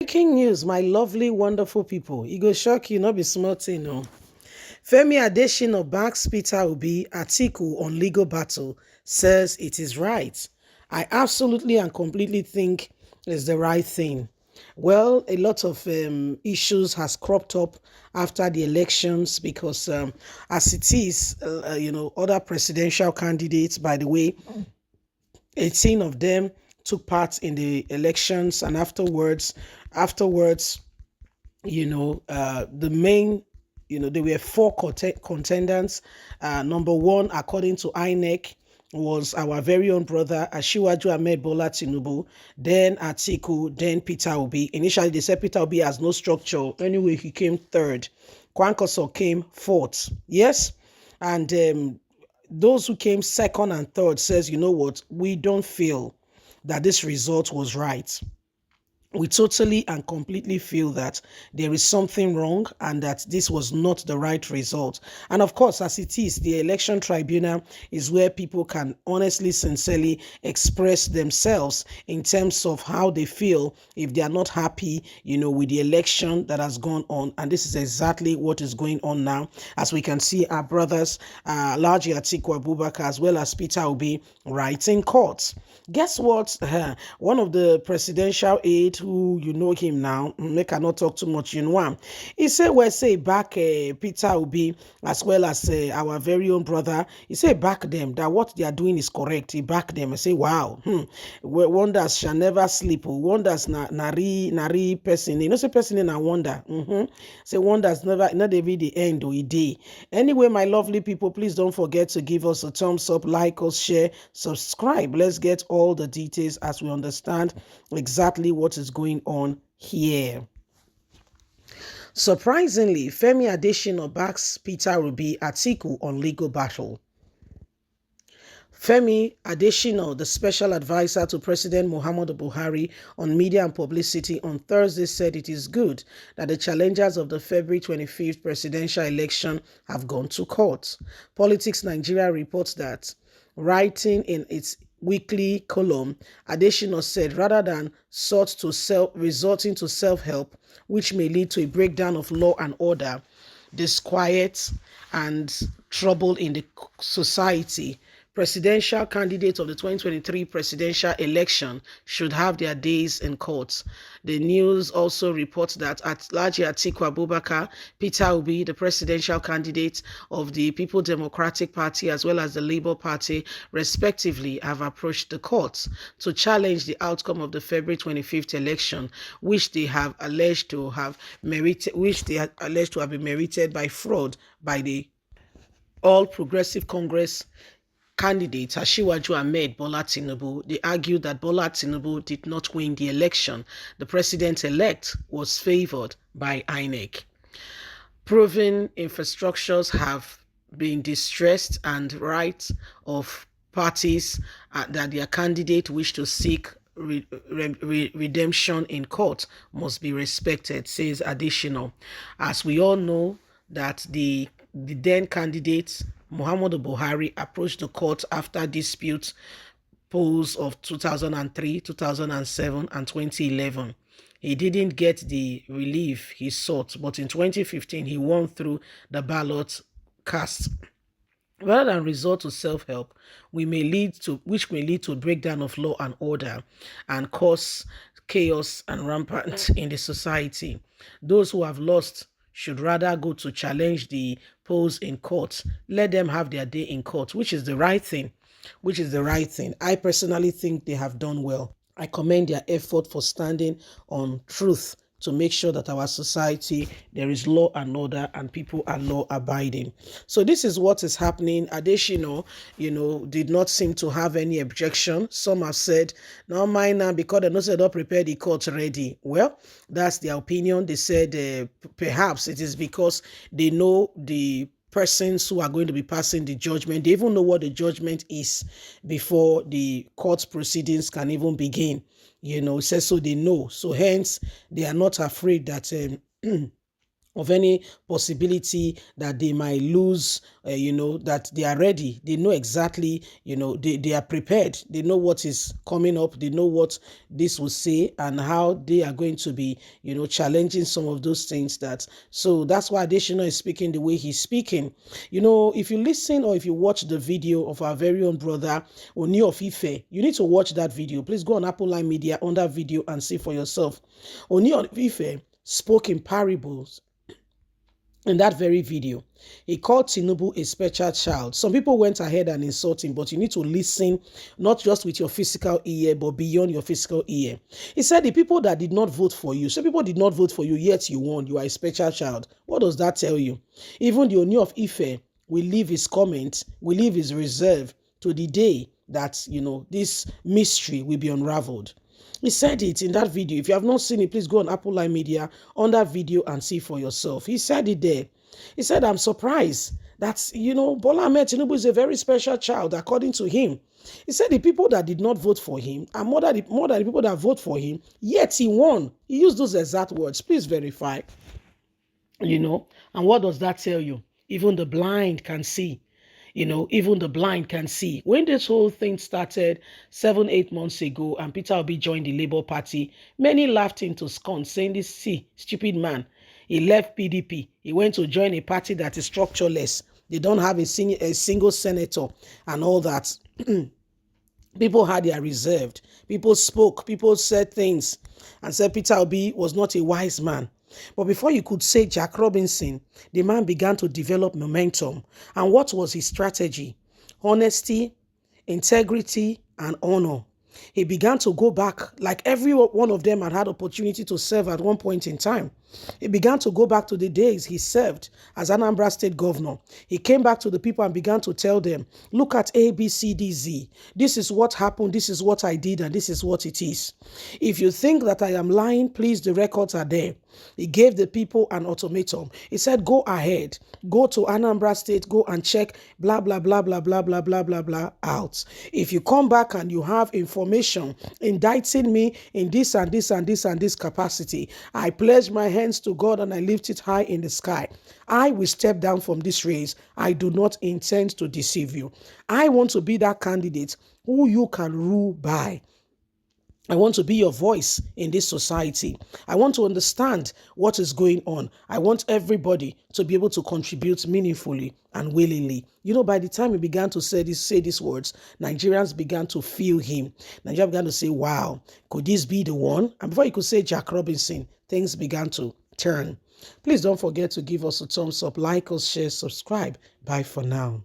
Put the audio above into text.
Breaking news, my lovely, wonderful people. It go shock you, not be small thing, no. Femi Adesina backs Peter Obi Atiku on legal battle, says it is right. I absolutely and completely think it's the right thing. Well, a lot of issues has cropped up after the elections because as it is, other presidential candidates, by the way, 18 of them took part in the elections, and afterwards, the main, there were four contenders. Number one, according to INEC, was our very own brother Asiwaju Ahmed Bola Tinubu, then Atiku, then Peter Obi. Initially, they said Peter Obi has no structure. Anyway, he came third. Kwankwaso came fourth. Yes, and those who came second and third says, you know what, we don't feel that this result was right. We totally and completely feel that there is something wrong and that this was not the right result. And of course, as it is, the election tribunal is where people can honestly, sincerely express themselves in terms of how they feel if they are not happy, with the election that has gone on. And this is exactly what is going on now. As we can see, our brothers, Alhaji Atiku Abubakar, as well as Peter Obi, right in court. Guess what? One of the presidential aides, who you know him now, make I not talk too much, he said, well, say back Peter Obi, as well as our very own brother, he said back them, that what they are doing is correct. He back them and say, wow, wonders shall never sleep. Wonders nari person, say person in a wonder. Say wonders never, not every the end or a day. Anyway, my lovely people, please don't forget to give us a thumbs up, like us, share, subscribe. Let's get all the details as we understand exactly what is going on here. Surprisingly, Femi Adesina backs Peter Obi Atiku on legal battle. Femi Adesina, the special advisor to President Muhammadu Buhari on media and publicity, on Thursday said it is good that the challengers of the February 25th presidential election have gone to court. Politics Nigeria reports that, writing in its weekly column, Adesina said rather than resorting to self-help, which may lead to a breakdown of law and order, disquiet and trouble in the society, presidential candidates of the 2023 presidential election should have their days in court. The news also reports that Alhaji Atiku Abubakar, Peter Obi, the presidential candidate of the People Democratic Party as well as the Labour Party, respectively, have approached the courts to challenge the outcome of the February 25th election, which they have alleged to have been merited by fraud by the All Progressive Congress candidate Asiwaju Ahmed Bola Tinubu. They argued that Bola Tinubu did not win the election. The president-elect was favored by INEC. Proven infrastructures have been distressed and rights of parties that their candidate wish to seek redemption in court must be respected, says Adesina. As we all know that the then candidate Muhammadu Buhari approached the court after disputes polls of 2003, 2007, and 2011. He didn't get the relief he sought, but in 2015 he won through the ballot cast. Rather than resort to self-help, which may lead to a breakdown of law and order and cause chaos and rampant in the society. Those who have lost should rather go to challenge the polls in court. Let them have their day in court, which is the right thing. I personally think they have done well. I commend their effort for standing on truth to make sure that our society, there is law and order and people are law abiding. So this is what is happening. Adesina, did not seem to have any objection. Some have said, no, mine now, because they not said up prepare the court ready. Well, that's their opinion. They said perhaps it is because they know the persons who are going to be passing the judgment. They even know what the judgment is before the court proceedings can even begin. It says so they know. So hence, they are not afraid that of any possibility that they might lose, that they are ready. They know exactly, they are prepared. They know what is coming up. They know what this will say and how they are going to be, challenging some of those things so that's why Adesina is speaking the way he's speaking. If you listen or if you watch the video of our very own brother, Oni of Ife, you need to watch that video. Please go on Apple Line Media on that video and see for yourself. Oni of Ife spoke in parables. In that very video, he called Tinubu a special child. Some people went ahead and insulted him, but you need to listen, not just with your physical ear, but beyond your physical ear. He said the people that did not vote for you, some people did not vote for you, yet you won. You are a special child. What does that tell you? Even the Oni of Ife will leave his comment, will leave his reserve to the day that, this mystery will be unraveled. He said it in that video. If you have not seen it, please go on Apple Line Media on that video and see for yourself. He said it there. He said, I'm surprised that, Bola Ahmed Tinubu is a very special child, according to him. He said the people that did not vote for him are more than the people that vote for him, yet he won. He used those exact words. Please verify. And what does that tell you? Even the blind can see. Even the blind can see. When this whole thing started 7-8 months ago and Peter Obi joined the Labour Party, many laughed into scorn, saying, this stupid man. He left PDP. He went to join a party that is structureless. They don't have a single senator and all that. People had their reserved. People spoke. People said things and said Peter Obi was not a wise man. But before you could say Jack Robinson, the man began to develop momentum. And what was his strategy? Honesty, integrity, and honor. He began to go back, like every one of them had opportunity to serve at one point in time. He began to go back to the days he served as Anambra State governor. He came back to the people and began to tell them, look at A, B, C, D, Z. This is what happened, this is what I did, and this is what it is. If you think that I am lying, please, the records are there. He gave the people an ultimatum. He said, go ahead, go to Anambra State, go and check blah, blah, blah, blah, blah, blah, blah, blah, blah out. If you come back and you have information indicting me in this and this and this and this capacity, I pledge my hands to God and I lift it high in the sky. I will step down from this race. I do not intend to deceive you. I want to be that candidate who you can rule by. I want to be your voice in this society. I want to understand what is going on. I want everybody to be able to contribute meaningfully and willingly. By the time he began to say these words, Nigerians began to feel him. Nigeria began to say, wow, could this be the one? And before you could say Jack Robinson, things began to turn. Please don't forget to give us a thumbs up, like us, share, subscribe. Bye for now.